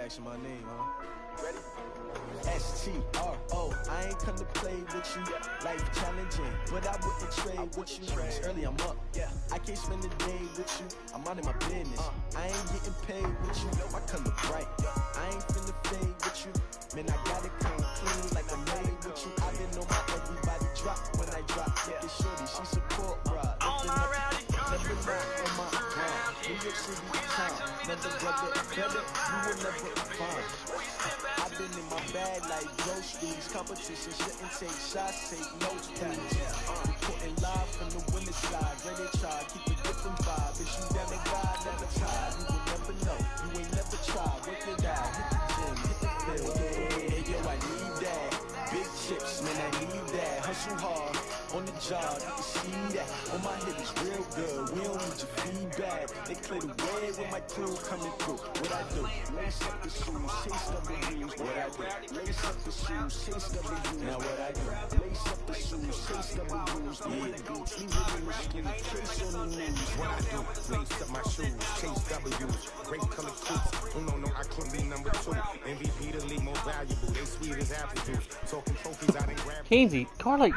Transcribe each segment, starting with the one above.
reaction, my name, huh? Ready? S-T-R-O. I ain't come to play with you. Life challenging, but I wouldn't trade with you. It's early, I'm up. I can't spend the day with you. I'm out in my business. I ain't getting paid with you. My color bright. I ain't finna fade with you. Man, I gotta come clean like I'm made with you. I been on my everybody drop when I drop. Look at shorty, she support rod. Never mind on my grind. New York City time. Never brother better. You will never find. I've been in my bag like groceries. Competition shouldn't take shots, take notes, please. Reporting live from the winning side. Ready to try, keep a different vibe. If you down the ride, never tired. You will never know. You ain't never tried. Work it out. Hit the gym, hit the field. Hey, yo, I need that. Big chips, man, I need that. Hustle hard on the job, you can see that. On my head is real good. We don't need your feedback. They clear the way with my crew coming through. What I do? Lace up the shoes, chase W's. What I do? Lace up the shoes, chase W's. Now what I do? Lace up the shoes, chase W's. Yeah, beats, we really the street, chase on the news. What I do? Lace up my shoes, chase W's. Great color coops. No, I couldn't be number 2. MVP the league, more valuable. They sweet as apple juice. Talking trophies, I didn't grab. Kenzie, Carly.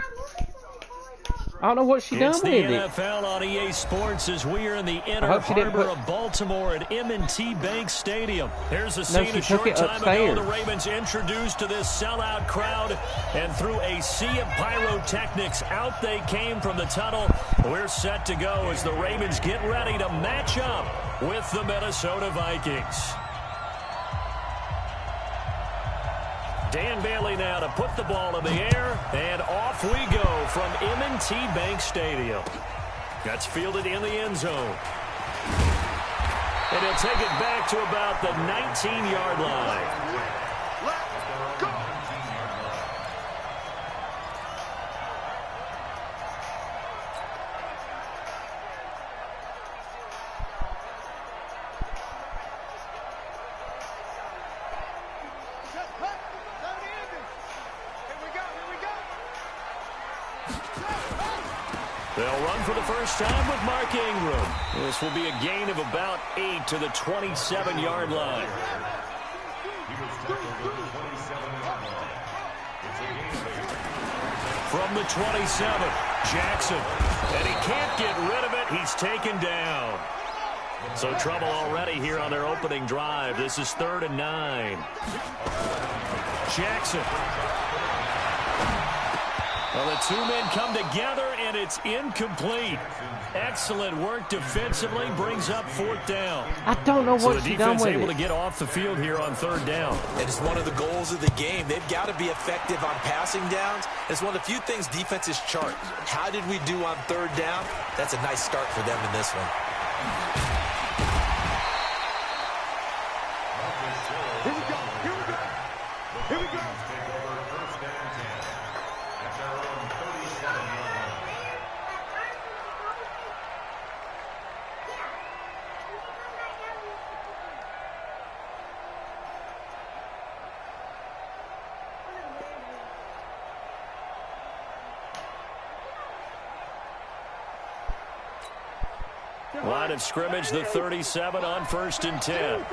I don't know what she done with it. It's the NFL on EA Sports as we are in the inner harbor of Baltimore at M&T Bank Stadium. Here's a scene a short time ago. The Ravens introduced to this sellout crowd, and through a sea of pyrotechnics, out they came from the tunnel. We're set to go as the Ravens get ready to match up with the Minnesota Vikings. Dan Bailey now to put the ball in the air, and off we go from M&T Bank Stadium. That's fielded in the end zone. And he'll take it back to about the 19-yard line. Let's go. They'll run for the first time with Mark Ingram. This will be a gain of about 8 to the 27-yard line. From the 27, Jackson. And he can't get rid of it. He's taken down. So trouble already here on their opening drive. This is 3rd and 9. Jackson. Well, the two men come together, and it's incomplete. Excellent work defensively, brings up 4th down. I don't know what she done with it. So the defense able to get off the field here on 3rd down. It is one of the goals of the game. They've got to be effective on passing downs. It's one of the few things defenses chart. How did we do on 3rd down? That's a nice start for them in this one. Here we go. Here we go. Line of scrimmage, the 37 on 1st and 10.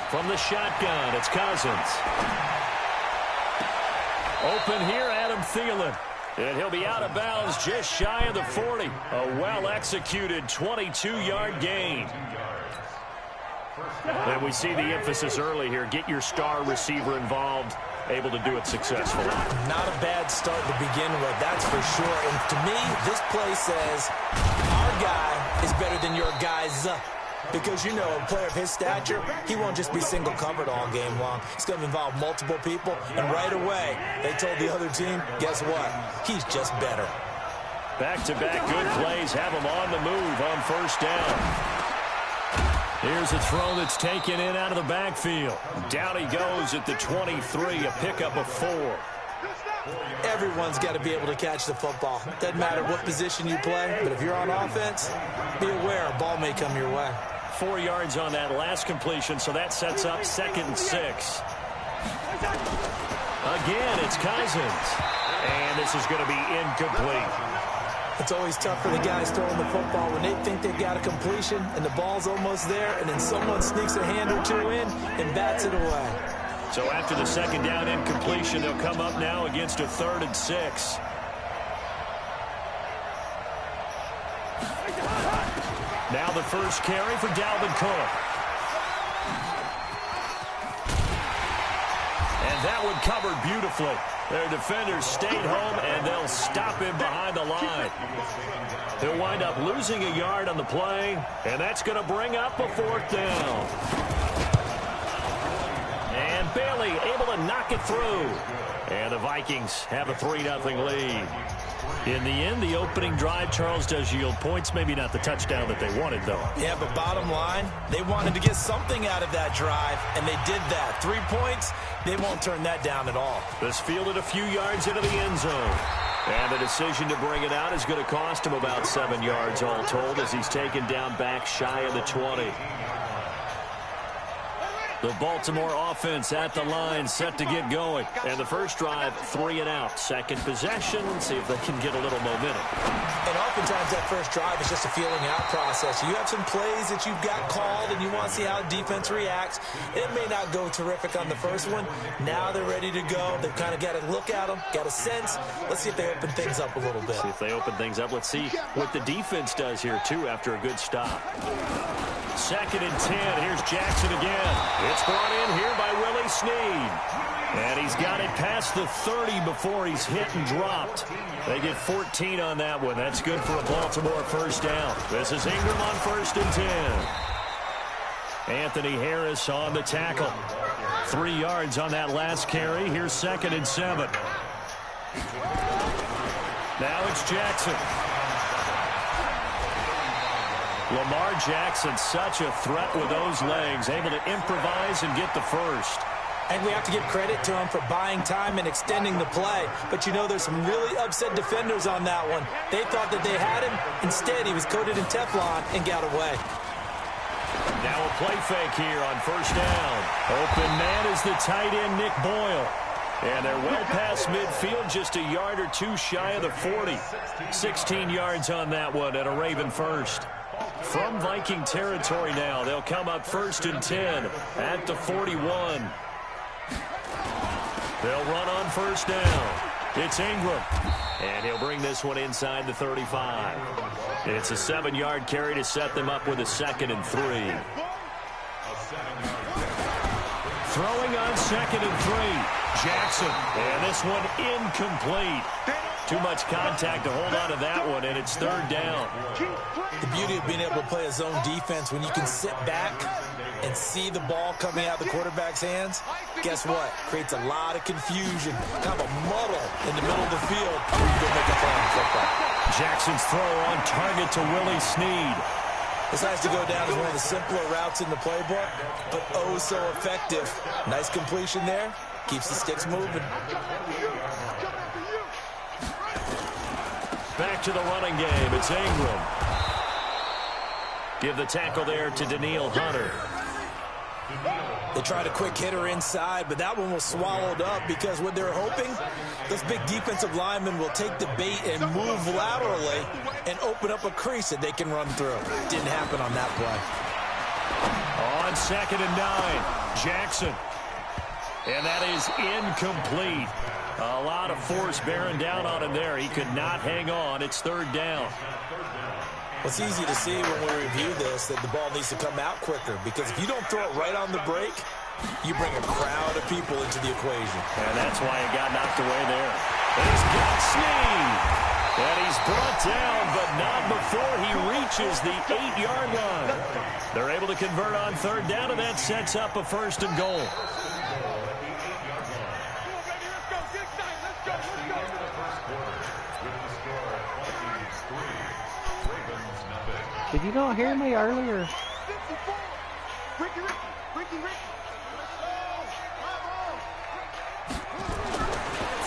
From the shotgun, it's Cousins. Open here, Adam Thielen. And he'll be out of bounds just shy of the 40. A well-executed 22-yard gain. And we see the emphasis early here. Get your star receiver involved. Able to do it successfully. Not a bad start to begin with, that's for sure. And to me, this play says our guy is better than your guy's. Because, you know, a player of his stature, he won't just be single covered all game long. It's going to involve multiple people. And right away, they told the other team, guess what? He's just better. Back-to-back good plays have him on the move on 1st down. Here's a throw that's taken in out of the backfield. Down he goes at the 23, a pickup of 4. Everyone's got to be able to catch the football. Doesn't matter what position you play, but if you're on offense, be aware a ball may come your way. 4 yards on that last completion, so that sets up 2nd and 6. Again, it's Cousins. And this is going to be incomplete. It's always tough for the guys throwing the football when they think they've got a completion and the ball's almost there, and then someone sneaks a hand or two in and bats it away. So after the second down incompletion, they'll come up now against a 3rd and 6. Now the first carry for Dalvin Cook. And that one covered beautifully. Their defenders stayed home, and they'll stop him behind the line. He'll wind up losing a yard on the play, and that's going to bring up a 4th down. And Bailey able to knock it through. And the Vikings have a 3-0 lead. In the end, the opening drive, Charles, does yield points. Maybe not the touchdown that they wanted, though. Yeah, but bottom line, they wanted to get something out of that drive, and they did that. 3 points, they won't turn that down at all. This fielded a few yards into the end zone. And the decision to bring it out is going to cost him about 7 yards all told as he's taken down back shy of the 20. The Baltimore offense at the line, set to get going. And the first drive, 3 and out. Second possession, see if they can get a little momentum. And oftentimes that first drive is just a feeling out process. You have some plays that you've got called and you want to see how defense reacts. It may not go terrific on the first one. Now they're ready to go. They've kind of got to look at them, got a sense. Let's see if they open things up a little bit. See if they open things up. Let's see what the defense does here, too, after a good stop. 2nd and 10. Here's Jackson again. It's brought in here by Willie Snead. And he's got it past the 30 before he's hit and dropped. They get 14 on that one. That's good for a Baltimore first down. This is Ingram on 1st and 10. Anthony Harris on the tackle. 3 yards on that last carry. Here's 2nd and 7. Now it's Jackson. Lamar Jackson, such a threat with those legs, able to improvise and get the first. And we have to give credit to him for buying time and extending the play. But, you know, there's some really upset defenders on that one. They thought that they had him. Instead, he was coated in Teflon and got away. Now a play fake here on first down. Open man is the tight end, Nick Boyle. And they're well past midfield, just a yard or two shy of the 40. 16 yards on that one and a Raven first. From Viking territory now, they'll come up 1st and 10 at the 41. They'll run on first down. It's Ingram. And he'll bring this one inside the 35. It's a 7-yard carry to set them up with a 2nd and 3. Throwing on 2nd and 3. Jackson. And this one incomplete. Too much contact to hold on to that one, and it's 3rd down. The beauty of being able to play a zone defense when you can sit back and see the ball coming out of the quarterback's hands, guess what? Creates a lot of confusion, kind of a muddle in the middle of the field where you go make a play on football. Jackson's throw on target to Willie Snead. This has to go down as one of the simpler routes in the playbook, but oh so effective. Nice completion there. Keeps the sticks moving. Back to the running game. It's Ingram. Give the tackle there to Daniil Hunter. They tried a quick hitter inside, but that one was swallowed up because what they're hoping, those big defensive linemen will take the bait and move laterally and open up a crease that they can run through. Didn't happen on that play. On 2nd and 9, Jackson. And that is incomplete. A lot of force bearing down on him there. He could not hang on. It's 3rd down. Well, it's easy to see when we review this that the ball needs to come out quicker, because if you don't throw it right on the break, you bring a crowd of people into the equation. And that's why it got knocked away there. And he's got Snead. And he's brought down, but not before he reaches the 8-yard line. They're able to convert on 3rd down, and that sets up a 1st and goal. Did you not hear me earlier?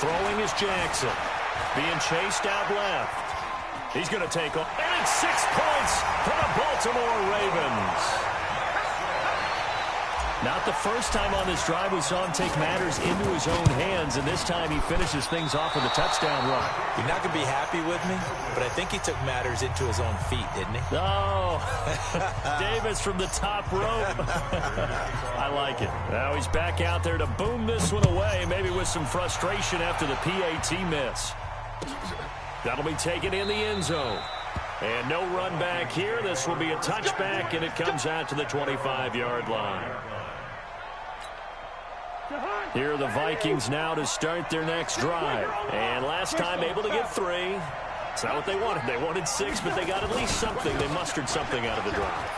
Throwing is Jackson. Being chased out left. He's going to take off. And it's 6 points for the Baltimore Ravens. Not the first time on this drive we saw him take matters into his own hands, and this time he finishes things off with a touchdown run. You're not going to be happy with me, but I think he took matters into his own feet, didn't he? Oh, Davis from the top rope. I like it. Now he's back out there to boom this one away, maybe with some frustration after the PAT miss. That'll be taken in the end zone. And no run back here. This will be a touchback, and it comes out to the 25-yard line. Here are the Vikings now to start their next drive. And last time able to get 3. It's not what they wanted. They wanted 6, but they got at least something. They mustered something out of the drive.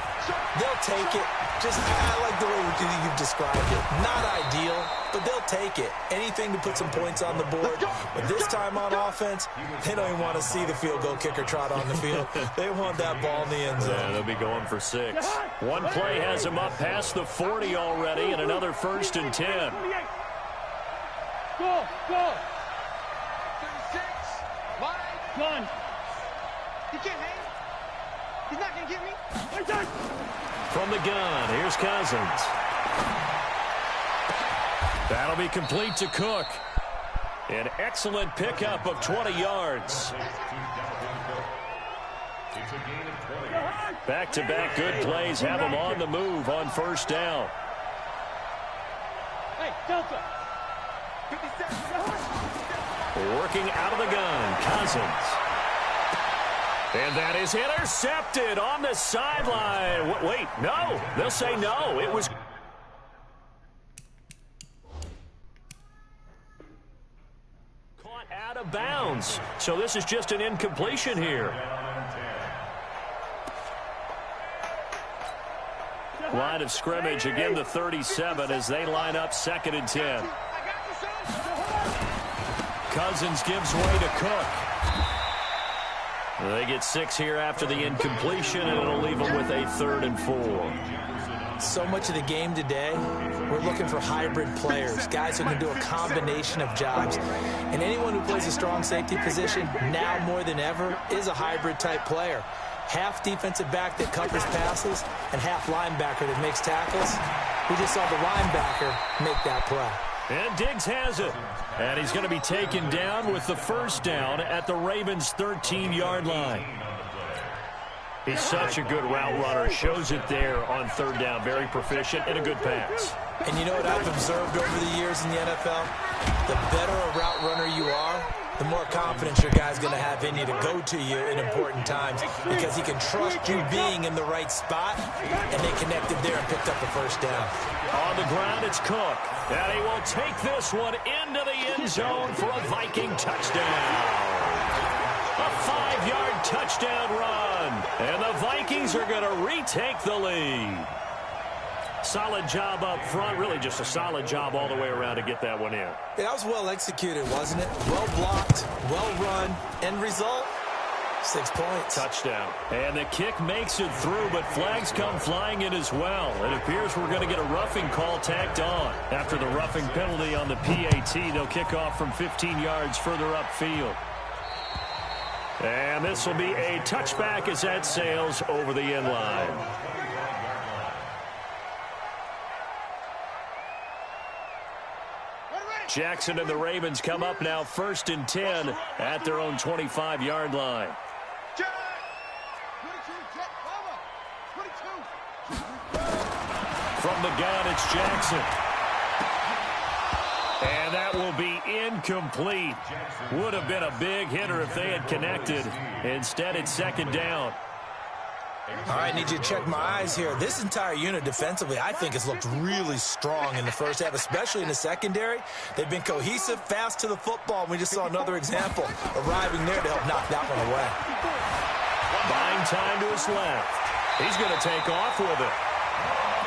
They'll take it. I like the way you've described it. Not ideal, but they'll take it. Anything to put some points on the board. But this time on offense, they don't even want to see the field goal kicker trot on the field. They want that ball in the end zone. Yeah, they'll be going for 6. One play has them up past the 40 already, and another 1st and 10. Go! 36. One. He can't hang. He's not going to get me. From the gun, here's Cousins. That'll be complete to Cook. An excellent pickup of 20 yards. Back-to-back good plays have him on the move on 1st down. Hey, Delta. Working out of the gun, Cousins. And that is intercepted on the sideline. Wait, no. They'll say no. It was caught out of bounds. So this is just an incompletion here. Line of scrimmage, again the 37 as they line up 2nd and 10. Cousins gives way to Cook. They get 6 here after the incompletion, and it'll leave them with a 3rd and 4. So much of the game today, we're looking for hybrid players, guys who can do a combination of jobs. And anyone who plays a strong safety position, now more than ever, is a hybrid-type player. Half defensive back that covers passes, and half linebacker that makes tackles. We just saw the linebacker make that play. And Diggs has it. And he's going to be taken down with the 1st down at the Ravens' 13-yard line. He's such a good route runner. Shows it there on 3rd down. Very proficient and a good pass. And you know what I've observed over the years in the NFL? The better a route runner you are, the more confidence your guy's going to have in you to go to you in important times because he can trust you being in the right spot, and they connected there and picked up the 1st down. On the ground, it's Cook. And he will take this one into the end zone for a Viking touchdown. A 5-yard touchdown run. And the Vikings are going to retake the lead. Solid job up front. Really just a solid job all the way around to get that one in. Yeah, that was well executed, wasn't it? Well blocked, well run. End result, 6 points. Touchdown. And the kick makes it through, but flags come flying in as well. It appears we're going to get a roughing call tacked on. After the roughing penalty on the PAT, they'll kick off from 15 yards further upfield. And this will be a touchback as that sails over the end line. Jackson and the Ravens come up now 1st and 10 at their own 25-yard line. From the gun, it's Jackson. And that will be incomplete. Would have been a big hitter if they had connected. Instead, it's 2nd down. All right, need you to check my eyes here. This entire unit defensively, I think, has looked really strong in the 1st half, especially in the secondary. They've been cohesive, fast to the football. We just saw another example arriving there to help knock that one away. Buying time to his left. He's going to take off with it.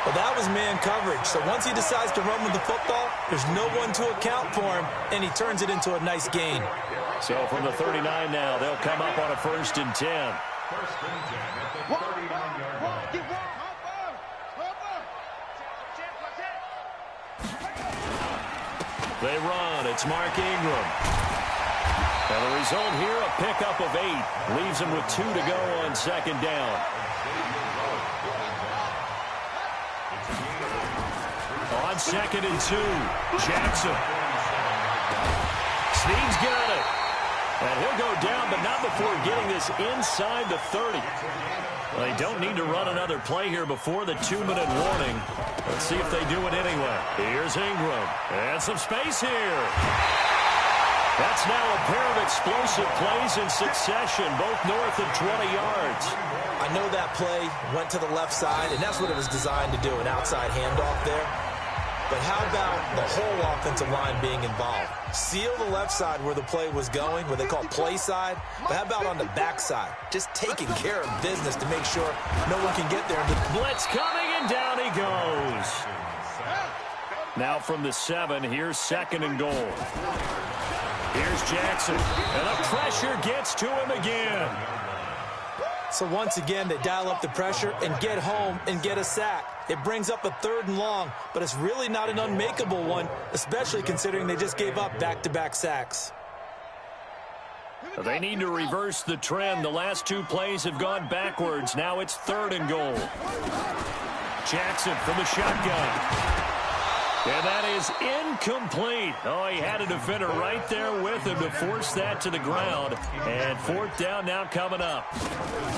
Well, that was man coverage. So once he decides to run with the football, there's no one to account for him, and he turns it into a nice gain. So from the 39 now, they'll come up on a 1st and 10. They run. It's Mark Ingram. And the result here, a pickup of 8. Leaves him with 2 to go on 2nd down. on 2nd and 2. Jackson. Snead's got it. And he'll go down, but not before getting this inside the 30. Well, they don't need to run another play here before the 2-minute warning. Let's see if they do it anyway. Here's Ingram. And some space here. That's now a pair of explosive plays in succession, both north of 20 yards. I know that play went to the left side, and that's what it was designed to do, an outside handoff there. But how about the whole offensive line being involved? Seal the left side where the play was going, what they call play side. But how about on the back side? Just taking care of business to make sure no one can get there. Blitz coming, and down he goes. Now from the 7, here's 2nd and goal. Here's Jackson, and the pressure gets to him again. So once again, they dial up the pressure and get home and get a sack. It brings up a 3rd and long, but it's really not an unmakeable one, especially considering they just gave up back-to-back sacks. They need to reverse the trend. The last 2 plays have gone backwards. Now it's 3rd and goal. Jackson from the shotgun. And that is incomplete. Oh, he had a defender right there with him to force that to the ground. And 4th down now coming up.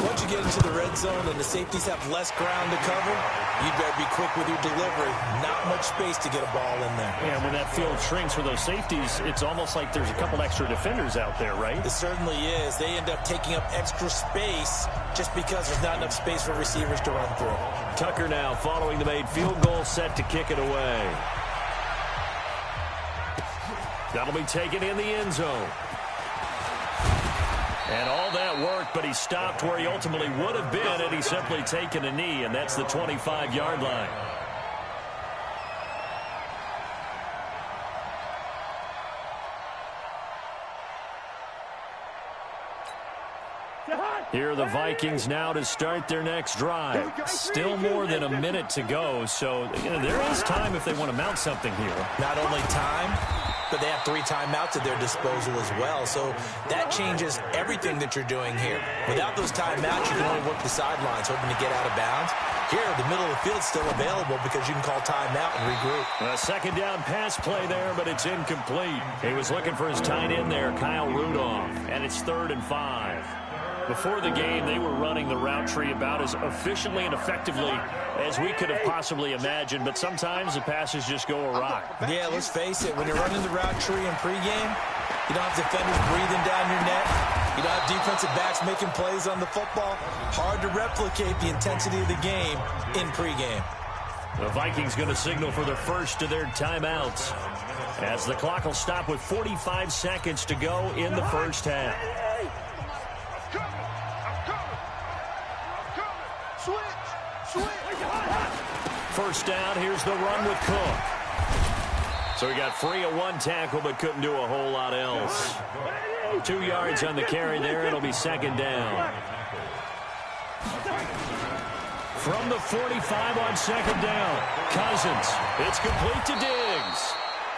Once you get into the red zone and the safeties have less ground to cover, you better be quick with your delivery. Not much space to get a ball in there. Yeah, when that field shrinks for those safeties, it's almost like there's a couple extra defenders out there, right? It certainly is. They end up taking up extra space just because there's not enough space for receivers to run through. Tucker now following the made field goal, set to kick it away. That'll be taken in the end zone. And all that work, but he stopped where he ultimately would have been had he simply taken a knee, and that's the 25-yard line. Here are the Vikings now to start their next drive. Still more than a minute to go, so there is time if they want to mount something here. Not only time, but they have 3 timeouts at their disposal as well, so that changes everything that you're doing here. Without those timeouts, you can only work the sidelines, hoping to get out of bounds. Here, the middle of the field's still available because you can call timeout and regroup. A 2nd down pass play there, but it's incomplete. He was looking for his tight end there, Kyle Rudolph, and it's 3rd and 5. Before the game, they were running the route tree about as efficiently and effectively as we could have possibly imagined, but sometimes the passes just go awry. Yeah, let's face it, when you're running the route tree in pregame, you don't have defenders breathing down your neck. You don't have defensive backs making plays on the football. Hard to replicate the intensity of the game in pregame. The Vikings going to signal for the first of their timeouts as the clock will stop with 45 seconds to go in the first half. First down, here's the run with Cook. So he got free of 1 tackle, but couldn't do a whole lot else. 2 yards on the carry there. It'll be 2nd down. From the 45 on 2nd down, Cousins. It's complete to Diggs.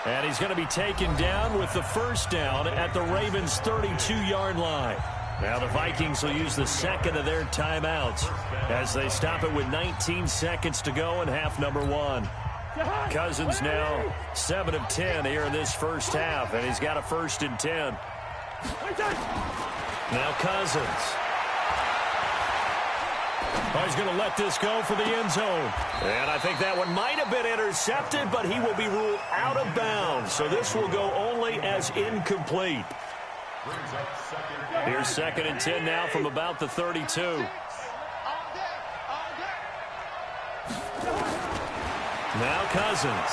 And he's going to be taken down with the first down at the Ravens' 32-yard line. Now the Vikings will use the 2nd of their timeouts as they stop it with 19 seconds to go in half number 1. Cousins now 7 of 10 here in this first half, and he's got a 1st and 10. Now Cousins. Oh, he's going to let this go for the end zone. And I think that one might have been intercepted, but he will be ruled out of bounds. So this will go only as incomplete. Here's 2nd and 10 now from about the 32. Now Cousins.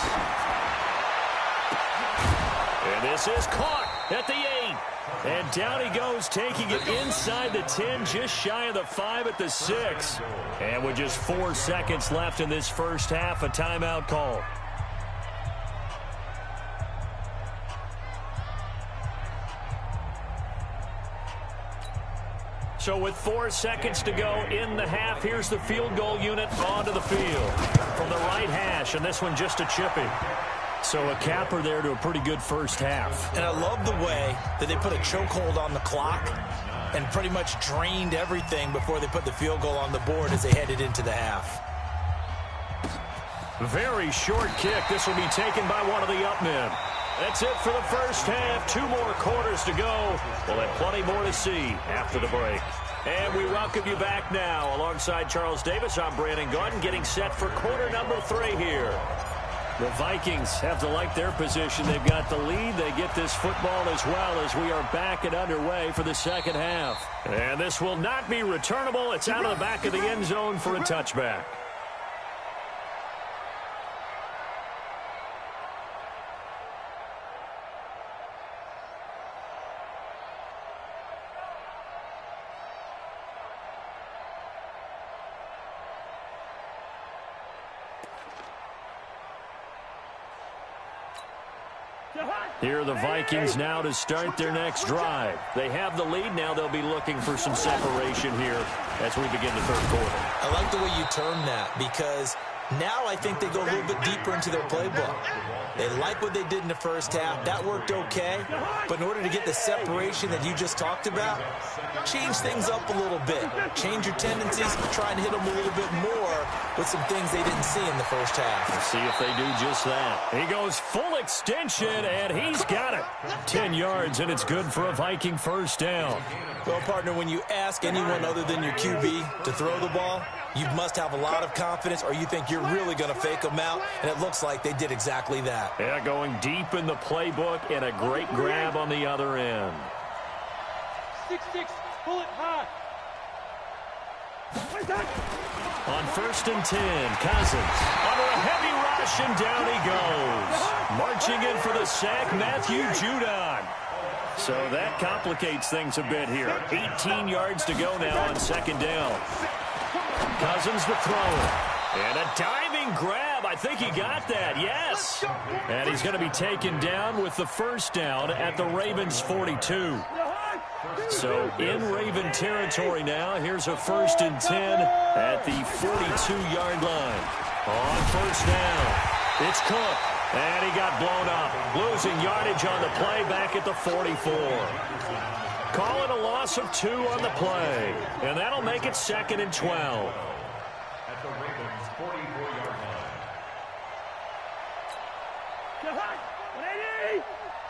And this is caught at the 8. And down he goes, taking it inside the 10, just shy of the 5 at the 6. And with just 4 seconds left in this first half, a timeout call. So with 4 seconds to go in the half, here's the field goal unit onto the field from the right hash, and this one just a chipping. So a capper there to a pretty good first half. And I love the way that they put a chokehold on the clock and pretty much drained everything before they put the field goal on the board as they headed into the half. Very short kick. This will be taken by one of the up men. That's it for the first half. 2 more quarters to go. We'll have plenty more to see after the break. And we welcome you back now. Alongside Charles Davis, I'm Brandon Gordon, getting set for quarter number 3 here. The Vikings have to like their position. They've got the lead. They get this football as well as we are back and underway for the second half. And this will not be returnable. It's out of the back of the end zone for a touchback. Here are the Vikings now to start their next drive. They have the lead. Now they'll be looking for some separation here as we begin the third quarter. I like the way you term that because now I think they go a little bit deeper into their playbook. They like what they did in the first half. That worked okay. But in order to get the separation that you just talked about, change things up a little bit. Change your tendencies. Try and hit them a little bit more with some things they didn't see in the first half. Let's see if they do just that. He goes full extension, and he's got it. 10 yards, and it's good for a Viking first down. Well, partner, when you ask anyone other than your QB to throw the ball, you must have a lot of confidence or you think you're really going to fake them out, and it looks like they did exactly that. Yeah, going deep in the playbook and a great grab on the other end. 6-6, pull it high. On 1st and 10, Cousins under a heavy rush, and down he goes. Marching in for the sack, Matthew Judon. So that complicates things a bit here. 18 yards to go now on 2nd down. Cousins the thrower. And a diving grab. I think he got that. Yes. And he's going to be taken down with the first down at the Ravens 42. So in Raven territory now. Here's a 1st and 10 at the 42-yard line. On 1st down, it's Cook. And he got blown up. Losing yardage on the play back at the 44. Call it a loss of 2 on the play. And that'll make it 2nd and 12. At the Ravens' 44-yard line.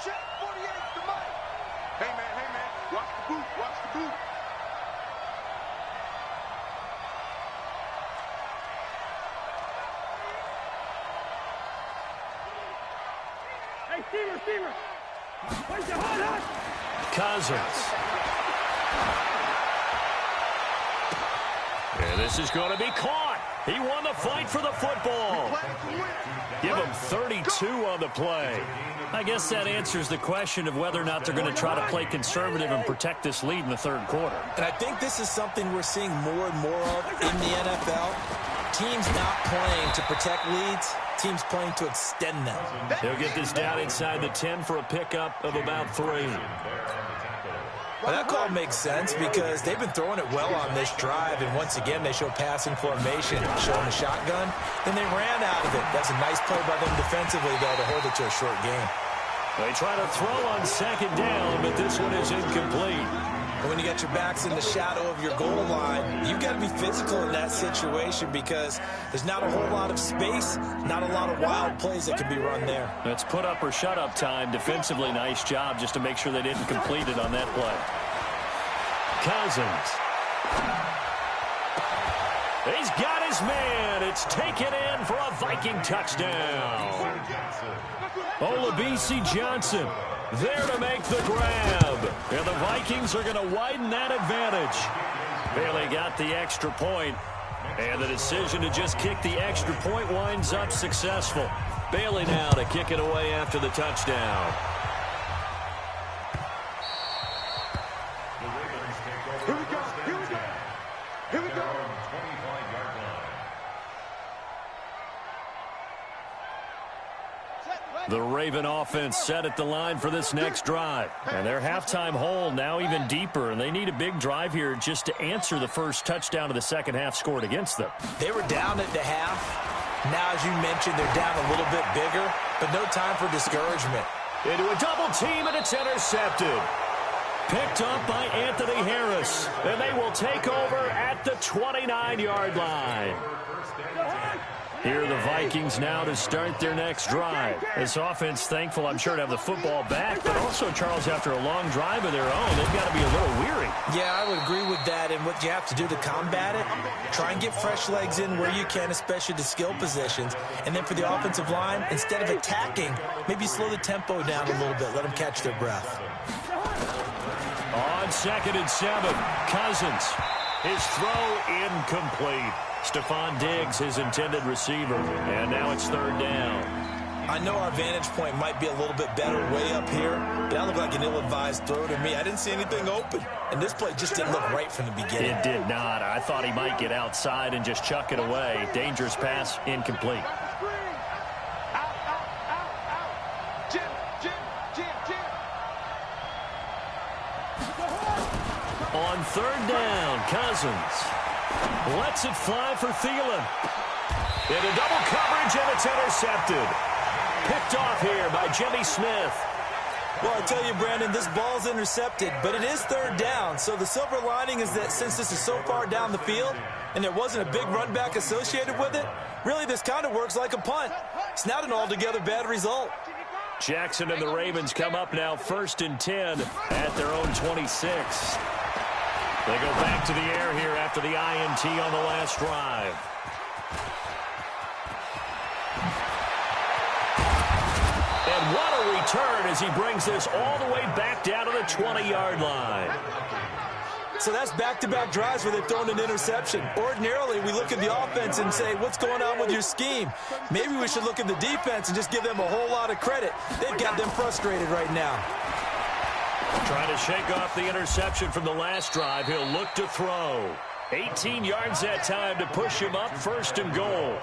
Check 48 to Mike. Hey, man. Watch the boot. Watch the boot. Hey, receiver. Where's your hot? Cousins. And this is going to be caught. He won the fight for the football. Give him 32 on the play. I guess that answers the question of whether or not they're going to try to play conservative and protect this lead in the 3rd quarter. And I think this is something we're seeing more and more of in the NFL. Teams not playing to protect leads, teams playing to extend them. He'll get this down inside the 10 for a pickup of about 3. Well, that call makes sense because they've been throwing it well on this drive, and once again they show passing formation, showing the shotgun. Then they ran out of it. That's a nice play by them defensively, though, to hold it to a short game. They try to throw on 2nd down, but this one is incomplete. And when you got your backs in the shadow of your goal line, you've got to be physical in that situation because there's not a whole lot of space, not a lot of wild plays that can be run there. That's put up or shut up time. Defensively, nice job just to make sure they didn't complete it on that play. Cousins. He's got his man. It's taken in for a Viking touchdown. Olabisi Johnson there to make the grab. And the Vikings are going to widen that advantage. Bailey got the extra point, and the decision to just kick the extra point winds up successful. Bailey now to kick it away after the touchdown. Here we go. The Raven offense set at the line for this next drive. And their halftime hole now even deeper, and they need a big drive here just to answer the first touchdown of the 2nd half scored against them. They were down at the half. Now, as you mentioned, they're down a little bit bigger, but no time for discouragement. Into a double team, and it's intercepted. Picked up by Anthony Harris, and they will take over at the 29-yard line. Here are the Vikings now to start their next drive. This offense, thankful, I'm sure, to have the football back, but also, Charles, after a long drive of their own, they've got to be a little weary. Yeah, I would agree with that, and what you have to do to combat it, try and get fresh legs in where you can, especially to skill positions, and then for the offensive line, instead of attacking, maybe slow the tempo down a little bit, let them catch their breath. On 2nd and 7, Cousins. His throw incomplete. Stephon Diggs, his intended receiver. And now it's 3rd down. I know our vantage point might be a little bit better way up here, but that looked like an ill-advised throw to me. I didn't see anything open, and this play just didn't look right from the beginning. It did not. I thought he might get outside and just chuck it away. Dangerous pass, incomplete. On 3rd down, Cousins lets it fly for Thielen. Into double coverage, and it's intercepted. Picked off here by Jimmy Smith. Well, I tell you, Brandon, this ball's intercepted, but it is 3rd down. So the silver lining is that since this is so far down the field and there wasn't a big run back associated with it, really this kind of works like a punt. It's not an altogether bad result. Jackson and the Ravens come up now 1st and 10 at their own 26. They go back to the air here after the INT on the last drive. And what a return as he brings this all the way back down to the 20-yard line. So that's back-to-back drives where they've thrown an interception. Ordinarily, we look at the offense and say, what's going on with your scheme? Maybe we should look at the defense and just give them a whole lot of credit. They've got them frustrated right now. Trying to shake off the interception from the last drive. He'll look to throw. 18 yards that time to push him up 1st and goal.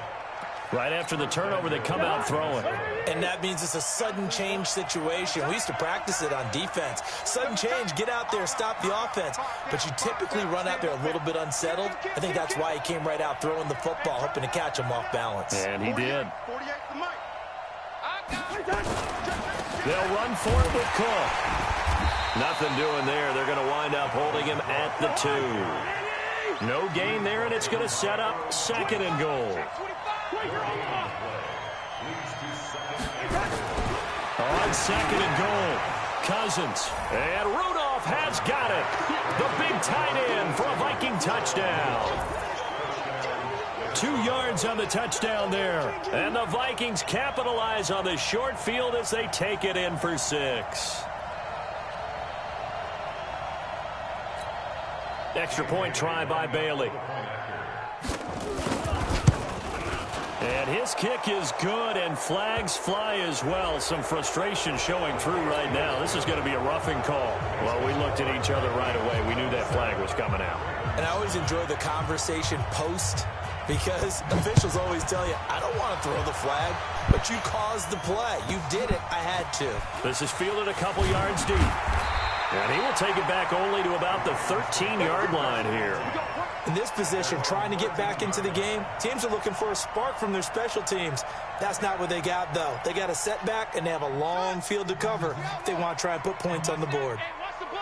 Right after the turnover, they come out throwing. And that means it's a sudden change situation. We used to practice it on defense. Sudden change, get out there, stop the offense. But you typically run out there a little bit unsettled. I think that's why he came right out throwing the football, hoping to catch him off balance. And he did. They'll run for it with Cook. Nothing doing there. They're going to wind up holding him at the 2. No gain there, and it's going to set up 2nd and goal. On 2nd and goal, Cousins. And Rudolph has got it. The big tight end for a Viking touchdown. 2 yards on the touchdown there. And the Vikings capitalize on the short field as they take it in for 6. Extra point try by Bailey. And his kick is good, and flags fly as well. Some frustration showing through right now. This is going to be a roughing call. Well, we looked at each other right away. We knew that flag was coming out. And I always enjoy the conversation post, because officials always tell you, I don't want to throw the flag, but you caused the play. You did it. I had to. This is fielded a couple yards deep. And he will take it back only to about the 13-yard line here. In this position, trying to get back into the game, teams are looking for a spark from their special teams. That's not what they got, though. They got a setback, and they have a long field to cover if they want to try and put points on the board.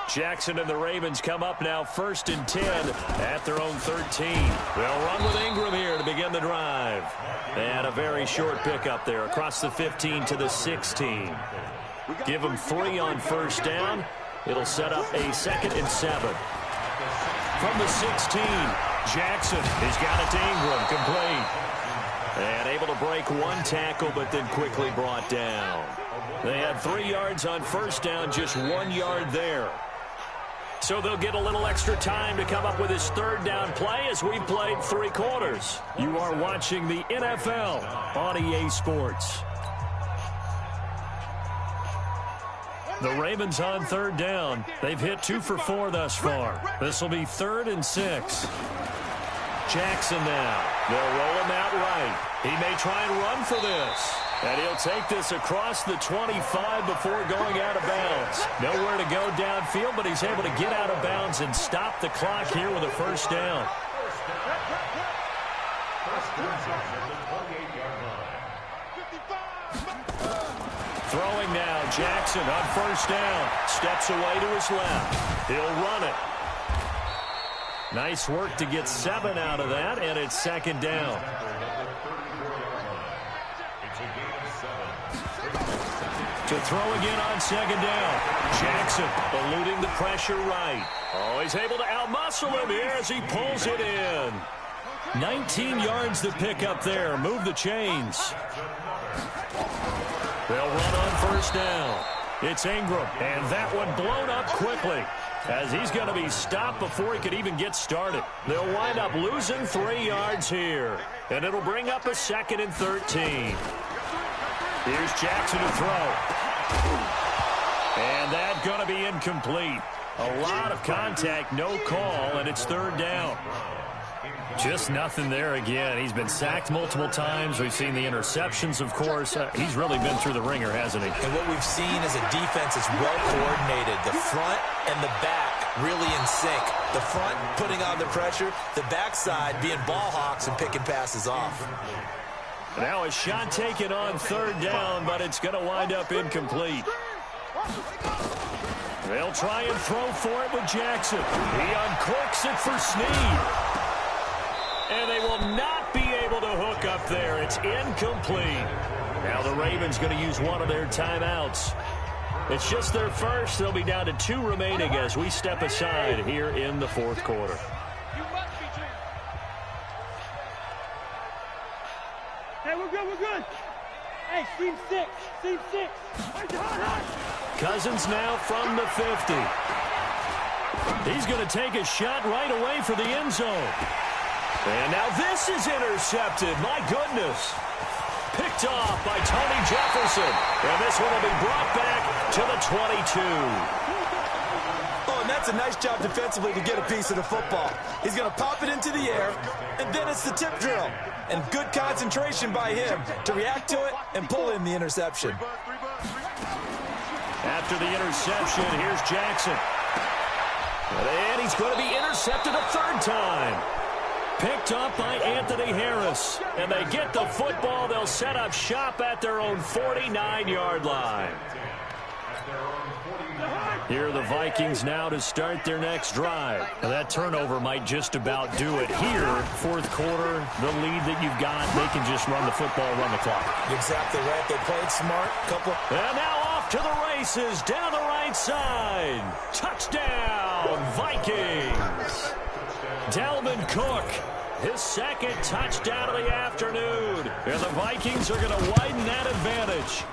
Jackson and the Ravens come up now 1st and 10 at their own 13. They'll run with Ingram here to begin the drive. And a very short pickup there across the 15 to the 16. Give them 3 on 1st down. It'll set up a 2nd and 7. From the 16, Jackson has got it to Ingram, complete. And able to break 1 tackle, but then quickly brought down. They had 3 yards on 1st down, just 1 yard there. So they'll get a little extra time to come up with his 3rd down play as we've played 3 quarters. You are watching the NFL on EA Sports. The Ravens on 3rd down. They've hit 2 for 4 thus far. This will be 3rd and 6. Jackson now. They'll roll him out right. He may try and run for this. And he'll take this across the 25 before going out of bounds. Nowhere to go downfield, but he's able to get out of bounds and stop the clock here with a 1st down. Throwing now, Jackson on 1st down. Steps away to his left. He'll run it. Nice work to get 7 out of that, and it's 2nd down. To throw again on second down. Jackson eluding the pressure right. Oh, he's able to outmuscle him here as he pulls it in. 19 yards to pick up there. Move the chains. They'll run on first down. It's Ingram, and that one blown up quickly as he's going to be stopped before he could even get started. They'll wind up losing 3 yards here, and it'll bring up a 2nd and 13. Here's Jackson to throw. And that's going to be incomplete. A lot of contact, no call, and it's 3rd down. Just nothing there again. He's been sacked multiple times. We've seen the interceptions, of course. He's really been through the ringer, hasn't he? And what we've seen is a defense that's well coordinated. The front and the back really in sync. The front putting on the pressure, the backside being ball hawks and picking passes off. Now a shot taken on 3rd down, but it's going to wind up incomplete. They'll try and throw for it with Jackson. He uncorks it for Snead. And they will not be able to hook up there. It's incomplete. Now the Ravens going to use one of their timeouts. It's just their first. They'll be down to 2 remaining as we step aside here in the 4th quarter. Hey, we're good, we're good. Hey, team 6, team 6. Cousins now from the 50. He's going to take a shot right away for the end zone. And now this is intercepted. My goodness. Picked off by Tony Jefferson. And this one will be brought back to the 22. Oh, and that's a nice job defensively to get a piece of the football. He's going to pop it into the air, and then it's the tip drill. And good concentration by him to react to it and pull in the interception. After the interception, here's Jackson. And he's going to be intercepted a 3rd time. Picked up by Anthony Harris. And they get the football. They'll set up shop at their own 49-yard line. Here are the Vikings now to start their next drive. And that turnover might just about do it here. 4th quarter, the lead that you've got, they can just run the football, run the clock. Exactly right. They played smart. And now off to the races down the right side. Touchdown, Vikings. Dalvin Cook, his 2nd touchdown of the afternoon. And the Vikings are going to widen that advantage.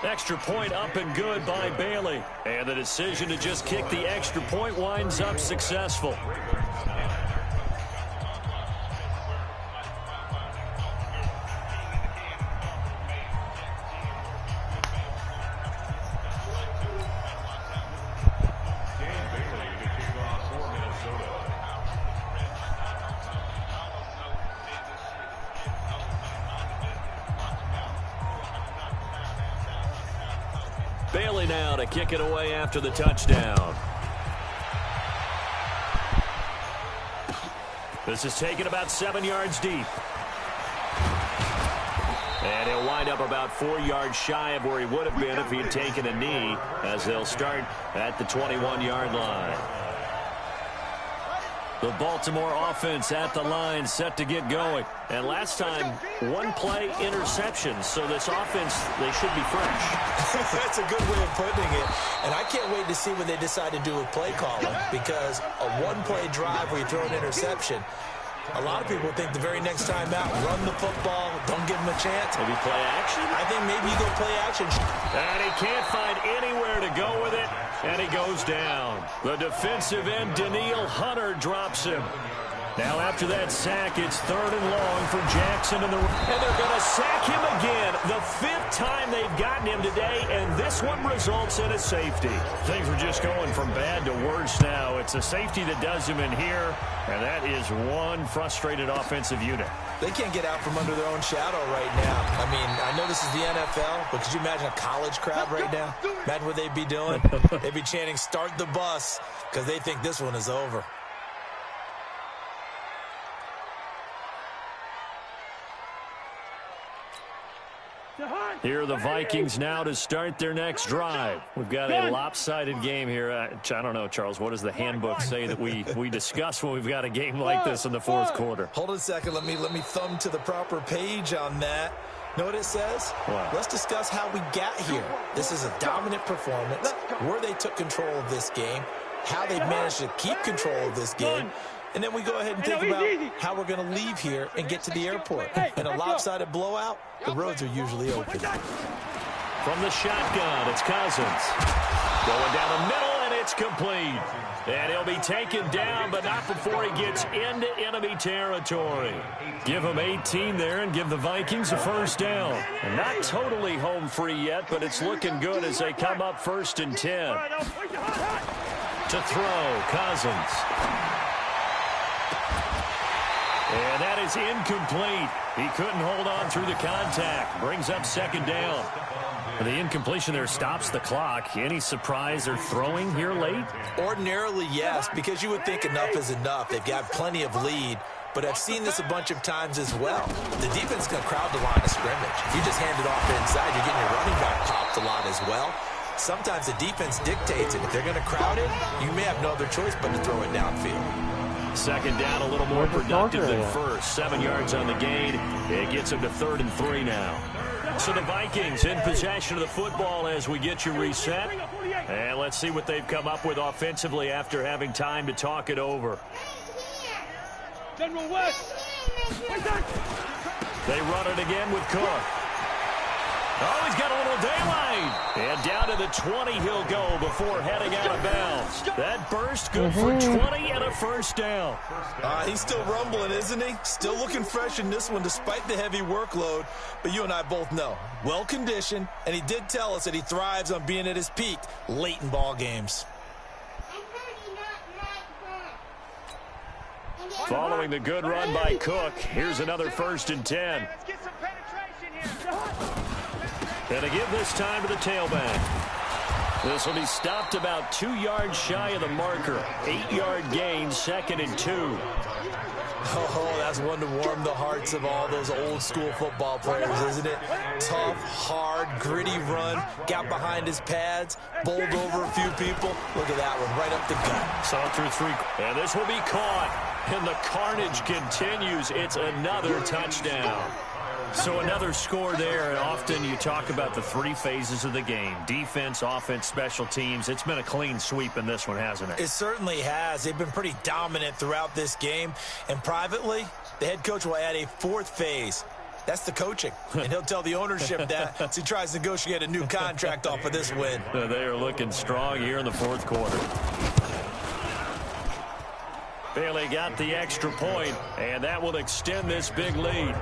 Extra point up and good by Bailey. And the decision to just kick the extra point winds up successful. Bailey now to kick it away after the touchdown. This is taken about 7 yards deep. And he'll wind up about 4 yards shy of where he would have been if he had taken a knee, as they'll start at the 21-yard line. The Baltimore offense at the line, set to get going. And last time, 1-play interception. So this offense, they should be fresh. That's a good way of putting it. And I can't wait to see what they decide to do with play calling, because a 1-play drive where you throw an interception, a lot of people think the very next time out, run the football, don't give him a chance. Maybe play action? I think maybe you go play action. And he can't find anywhere to go with it, and he goes down. The defensive end, Daniil Hunter, drops him. Now after that sack, it's 3rd and long for Jackson. And they're going to sack him again. The 5th time they've gotten him today, and this one results in a safety. Things are just going from bad to worse now. It's a safety that does him in here, and that is one frustrated offensive unit. They can't get out from under their own shadow right now. I mean, I know this is the NFL, but could you imagine a college crowd right now? Imagine what they'd be doing. They'd be chanting, "Start the bus," because they think this one is over. Here are the Vikings now to start their next drive. We've got a lopsided game here. I don't know, Charles, what does the handbook say that we discuss when we've got a game like this in the 4th quarter? Hold on a second. Let me thumb to the proper page on that. Know what it says? What? Let's discuss how we got here. This is a dominant performance, where they took control of this game, how they managed to keep control of this game, and then we go ahead and think about how we're going to leave here and get to the airport. In a lopsided blowout, the roads are usually open. From the shotgun, it's Cousins. Going down the middle, and it's complete. And he'll be taken down, but not before he gets into enemy territory. Give him 18 there and give the Vikings a first down. And not totally home free yet, but it's looking good as they come up 1st and 10. To throw, Cousins. And that is incomplete. He couldn't hold on through the contact. Brings up 2nd down. The incompletion there stops the clock. Any surprise they're throwing here late? Ordinarily, yes, because you would think enough is enough. They've got plenty of lead, but I've seen this a bunch of times as well. The defense is going to crowd the line of scrimmage. If you just hand it off inside, you're getting your running back popped a lot as well. Sometimes the defense dictates it. If they're going to crowd it, you may have no other choice but to throw it downfield. 2nd down, a little more productive than first. 7 yards on the gain. It gets them to 3rd and 3 now. So the Vikings in possession of the football as we get you reset. And let's see what they've come up with offensively after having time to talk it over. General West. They run it again with Cook. Oh, he's got a little daylight. And down to the 20 he'll go before heading out of bounds. That burst good for 20 and a first down. He's still rumbling, isn't he? Still looking fresh in this one despite the heavy workload. But you and I both know, well-conditioned, and he did tell us that he thrives on being at his peak late in ball games. Following the good run by Cook, here's another 1st and 10. Let's get some penetration here. And to give this time to the tailback. This will be stopped about 2 yards shy of the marker. 8-yard gain, 2nd and 2. Oh, that's one to warm the hearts of all those old-school football players, isn't it? Tough, hard, gritty run. Got behind his pads, bowled over a few people. Look at that one, right up the gut. Saw through 3. And this will be caught. And the carnage continues. It's another touchdown. So another score there, and often you talk about the 3 phases of the game. Defense, offense, special teams. It's been a clean sweep in this one, hasn't it? It certainly has. They've been pretty dominant throughout this game. And privately, the head coach will add a 4th phase. That's the coaching. And he'll tell the ownership that as he tries to negotiate a new contract off of this win. They are looking strong here in the 4th quarter. Bailey got the extra point, and that will extend this big lead.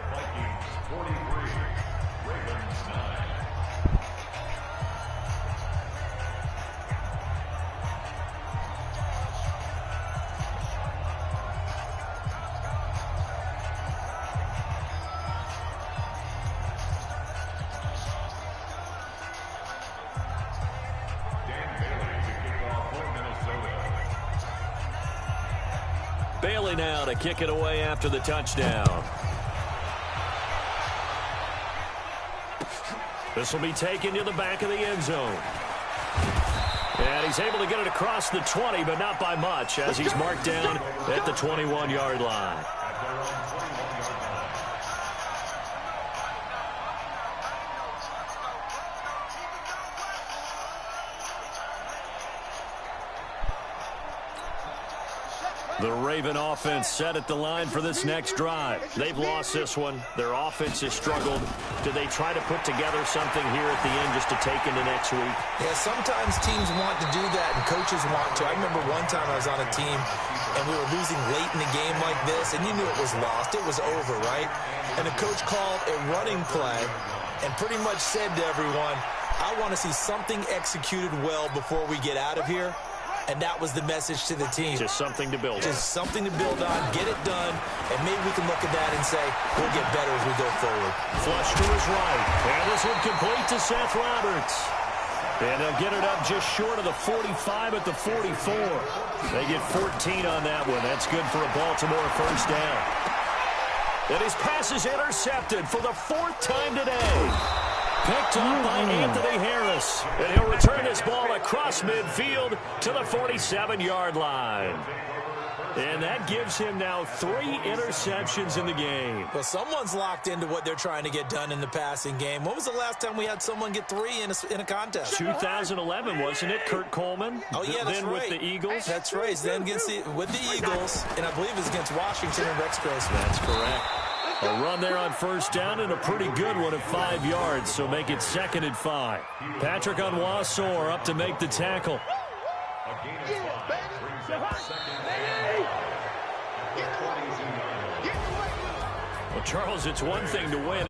Bailey now to kick it away after the touchdown. This will be taken to the back of the end zone. And he's able to get it across the 20, but not by much, as he's marked down at the 21-yard line. The Raven offense set at the line for this next drive. They've lost this one. Their offense has struggled. Do they try to put together something here at the end just to take into next week? Yeah, sometimes teams want to do that and coaches want to. I remember one time I was on a team and we were losing late in the game like this, and you knew it was lost. It was over, right? And the coach called a running play and pretty much said to everyone, I want to see something executed well before we get out of here. And that was the message to the team. Just something to build on. Just something to build on, get it done, and maybe we can look at that and say, we'll get better as we go forward. Flush to his right. And this one complete to Seth Roberts. And they'll get it up just short of the 45 at the 44. They get 14 on that one. That's good for a Baltimore first down. And his pass is intercepted for the 4th time today. Picked up by Anthony Harris. And he'll return this ball across midfield to the 47-yard line. And that gives him now 3 interceptions in the game. Well, someone's locked into what they're trying to get done in the passing game. When was the last time we had someone get 3 in a contest? 2011, wasn't it, Kurt Coleman? Oh, yeah, that's then right. With the Eagles? That's right. Then with the Eagles, and I believe it's against Washington and Rex Grossman. That's correct. A run there on first down and a pretty good one at 5 yards, so make it 2nd and 5. Patrick Onwuasor up to make the tackle. Well, Charles, it's one thing to win.